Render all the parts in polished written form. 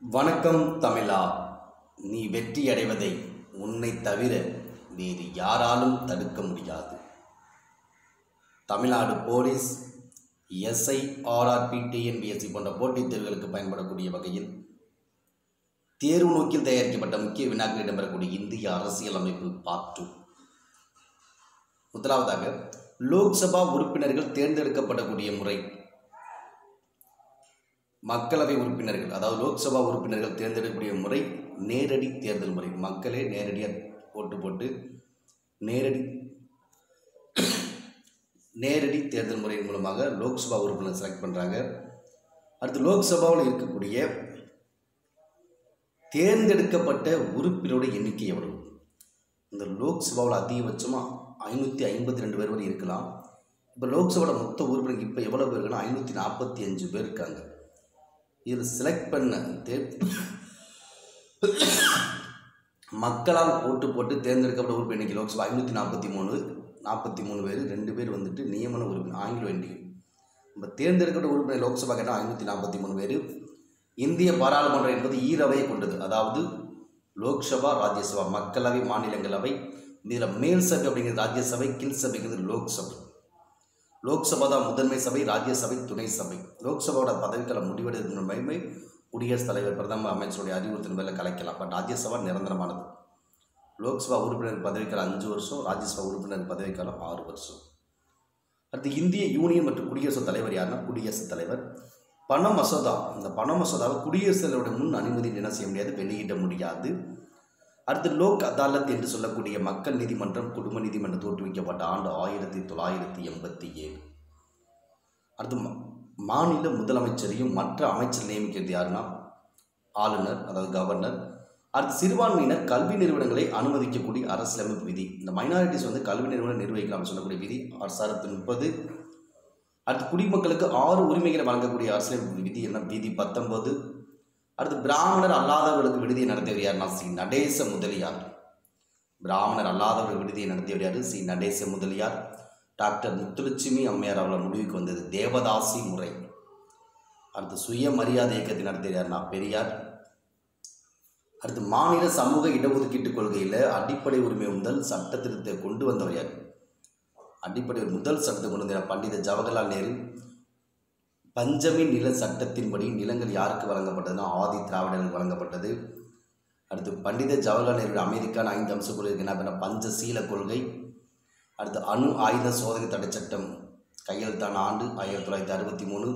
வணக்கம் தமிழா. நீ வெற்றி அடைவதை உன்னை தவிர வேறு யாராலும் தடுக்க முடியாது. Tamil Nadu police, SI, RRB, TNPSC போன்ற போட்டித் தேர்வுகளுக்கு பயன்படக்கூடிய வகையில் தேர்வு நோக்கில் தயாரிக்கப்பட்ட முக்கிய வினாக்கள் இடம்பெறக்கூடிய இந்திய அரசியலமைப்பு பார்ட் 2. முதலாவதாக, லோக்சபா உறுப்பினர்கள் தேர்ந்தெடுக்கப்படக்கூடிய முறை. மக்களவை உறுப்பினர்கள், அதாவது லோக்சபா உறுப்பினர்கள் தேர்ந்தெடுக்கக்கூடிய முறை நேரடி தேர்தல் முறை. மக்களே நேரடியாக ஓட்டு போட்டு நேரடி தேர்தல் முறை மூலமாக லோக்சபா உறுப்பினர் செலக்ட் பண்ணுறாங்க. அடுத்து, லோக்சபாவில் இருக்கக்கூடிய தேர்ந்தெடுக்கப்பட்ட உறுப்பினருடைய எண்ணிக்கை எவ்வளவு? இந்த லோக்சபாவில் அதிகபட்சமாக 552 பேர் வரை இருக்கலாம். இப்போ லோக்சபாவில் மொத்த உறுப்பினர் இப்போ எவ்வளோ பேர் இருக்குன்னா 545 பேர் இருக்காங்க. இதில் செலக்ட் பண்ண மக்களால் ஓட்டு போட்டு தேர்ந்தெடுக்கப்பட்ட உறுப்பினர் எண்ணிக்கை லோக்சபா 543 பேர். 2 பேர் வந்துட்டு நியமன உறுப்பினர், ஆங்கில எண்ணிக்கை. நம்ம தேர்ந்தெடுக்கப்பட்ட உறுப்பினர் லோக்சபா கேட்டால் 543 பேர். இந்திய பாராளுமன்றம் என்பது ஈரவையை கொண்டது, அதாவது லோக்சபா, ராஜ்யசபா, மக்களவை, மாநிலங்களவை. இதில் மேல் சபை அப்படிங்கிறது ராஜ்யசபை, கீழ் சபைங்கிறது லோக்சபை. லோக்சபா தான் முதன்மை சபை, ராஜ்யசபை துணை சபை. லோக்சபாவோட பதவிக்காலம் முடிவடைவதற்கு முன்பே குடியரசுத் தலைவர், பிரதமர், அமைச்சருடைய அறிவுறுத்தல் மேலே கலைக்கலாம். பட் ராஜ்யசபா நிரந்தரமானது. லோக்சபா உறுப்பினர் பதவிக்காலம் 5 வருஷம், ராஜ்யசபா உறுப்பினர் பதவிக்காலம் 6 வருஷம். அடுத்து, இந்திய யூனியன் மற்றும் குடியரசுத் தலைவர் யாருன்னா குடியரசுத் தலைவர். பண மசோதா, இந்த பண மசோதாவை குடியரசுத் தலைவருடைய முன் அனுமதி என்ன செய்ய முடியாது, வெளியிட முடியாது. அடுத்து, லோக் அதாலத் என்று சொல்லக்கூடிய மக்கள் நீதிமன்றம், குடும்ப நீதிமன்றம் தோற்றுவிக்கப்பட்ட ஆண்டு 1987. அடுத்து, மாநில முதலமைச்சரையும் மற்ற அமைச்சர் நியமிக்கிறது யாருன்னா ஆளுநர், அதாவது கவர்னர். அடுத்து, சிறுபான்மையினர் கல்வி நிறுவனங்களை அனுமதிக்கக்கூடிய அரசியலமைப்பு விதி. இந்த மைனாரிட்டிஸ் கல்வி நிறுவனம் நிர்வகிக்கலாம் சொல்லக்கூடிய விதி 1930. அடுத்து, குடிமக்களுக்கு 6 உரிமைகளை வழங்கக்கூடிய அரசியலமைப்பு விதி என்ன, விதி 19. அடுத்து, பிராமணர் அல்லாதவர்களுக்கு விடுதியை நடத்தியவர் யாருன்னா சி நடேச முதலியார். பிராமணர் அல்லாதவர்கள் விடுதியை நடத்தியவர் யாரு, சி நடேச முதலியார். டாக்டர் முத்துலட்சுமி அம்மையார் அவர்கள் முடிவுக்கு வந்தது தேவதாசி முறை. அடுத்து, சுயமரியாதை இயக்கத்தை நடத்தியவர் யாருன்னா பெரியார். அடுத்து, மாநில சமூக இடஒதுக்கீட்டு கொள்கையில் அடிப்படை உரிமை முதல் சட்ட திருத்தத்தை கொண்டு வந்தவர் யார்? அடிப்படை முதல் சட்டத்தை கொண்டு வந்த பண்டித ஜவஹர்லால் நேரு. பஞ்சமி நில சட்டத்தின்படி நிலங்கள் யாருக்கு வழங்கப்பட்டதுன்னா ஆதி திராவிடர்களுக்கு வழங்கப்பட்டது. அடுத்து, பண்டித ஜவஹர்லால் நேரு அமெரிக்கான 5 அம்ச கொள்கை என்ன, பஞ்சசீல கொள்கை. அடுத்து, அணு ஆயுத சோதனை தடை சட்டம் கையெழுத்தான ஆண்டு 1963.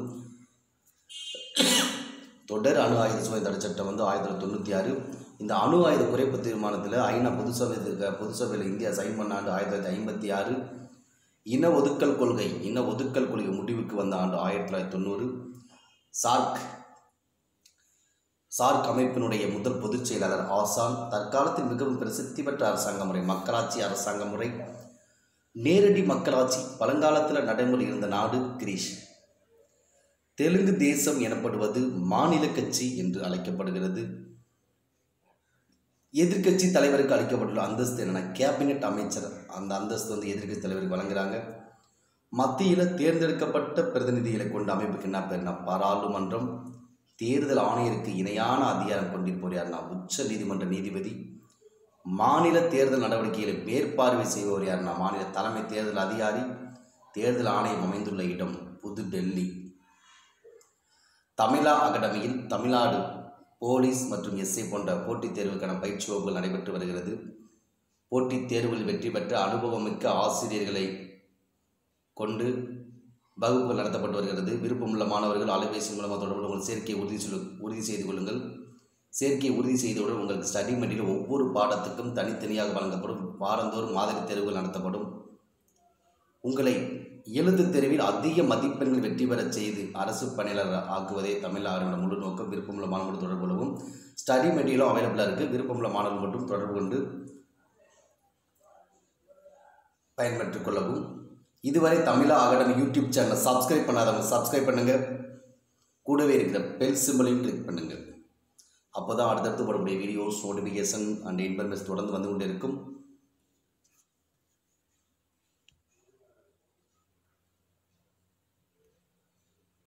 தொடர் அணு ஆயுத சோதனை தடை சட்டம் 1996. இந்த அணு ஆயுத குறைப்பு தீர்மானத்தில் ஐநா பொதுசபையில் இந்தியா சைன் பண்ண ஆண்டு 1956. இன ஒதுக்கல் கொள்கை முடிவுக்கு வந்த ஆண்டு 1990. சார்க் அமைப்பினுடைய முதல் பொதுச் செயலாளர் ஆசான். தற்காலத்தில் மிகவும் பிரசித்தி பெற்ற அரசாங்க முறை மக்களாட்சி அரசாங்க முறை. நேரடி மக்களாட்சி பழங்காலத்தில் நடைமுறை இருந்த நாடு கிரீஸ். தெலுங்கு தேசம் எனப்படுவது மாநில கட்சி என்று அழைக்கப்படுகிறது. எதிர்கட்சி தலைவருக்கு அளிக்கப்பட்டுள்ள அந்தஸ்து என்னென்னா கேபினெட் அமைச்சர். அந்த அந்தஸ்து எதிர்கட்சி தலைவருக்கு வழங்குறாங்க. மத்தியில் தேர்ந்தெடுக்கப்பட்ட பிரதிநிதிகளை கொண்ட அமைப்புக்கு என்ன பேர்னா பாராளுமன்றம். தேர்தல் ஆணையருக்கு இணையான அதிகாரம் கொண்டிருப்பவர் யாருன்னா உச்ச நீதிமன்ற நீதிபதி. மாநில தேர்தல் நடவடிக்கைகளை மேற்பார்வை செய்பவர் யாருன்னா மாநில தலைமை தேர்தல் அதிகாரி. தேர்தல் ஆணையம் அமைந்துள்ள இடம் புதுடெல்லி. தமிழா அகாடமியில் தமிழ்நாடு போலீஸ் மற்றும் எஸ்ஐ போன்ற போட்டித் தேர்வுக்கான பயிற்சி வகுப்புகள் நடைபெற்று வருகிறது. போட்டித் தேர்வுகளில் வெற்றி பெற்ற அனுபவமிக்க ஆசிரியர்களை கொண்டு வகுப்புகள் நடத்தப்பட்டு வருகிறது. விருப்பமுள்ள மாணவர்கள் அலைபேசி மூலமாக தொடர்பு உங்கள் சேர்க்கையை உறுதி செய்து கொள்ளுங்கள். சேர்க்கையை உறுதி செய்தவுடன் உங்களுக்கு ஸ்டடி மெட்டீரியல் ஒவ்வொரு பாடத்துக்கும் தனித்தனியாக வழங்கப்படும். வாரந்தோறும் மாதிரி தேர்வுகள் நடத்தப்படும். உங்களை எழுத்து தேர்வில் அதிக மதிப்பெண்கள் வெற்றி பெறச் செய்து அரசு பணியாளர் ஆக்குவதே தமிழ்நாடு முழு நோக்கம். விருப்பமுள்ள மாணவர்கள் தொடர்பு கொள்ளவும். ஸ்டடி மெட்டீரியலும் அவைலபிளாக இருக்குது. விருப்பமுள்ள மாணவர்கள் மட்டும் தொடர்பு கொண்டு பயன்பெற்றுக் கொள்ளவும். இதுவரை தமிழா அகாடமி யூடியூப் சேனலை சப்ஸ்கிரைப் பண்ணாதவங்க சப்ஸ்கிரைப் பண்ணுங்கள். கூடவே இருக்கிற பெல் சிம்பலையும் கிளிக் பண்ணுங்கள். அப்போ தான் அடுத்தடுத்து போடக்கூடிய வீடியோஸ், நோட்டிஃபிகேஷன் அண்ட் இன்ஃபர்மேஷன் தொடர்ந்து வந்து கொண்டே இருக்கும்.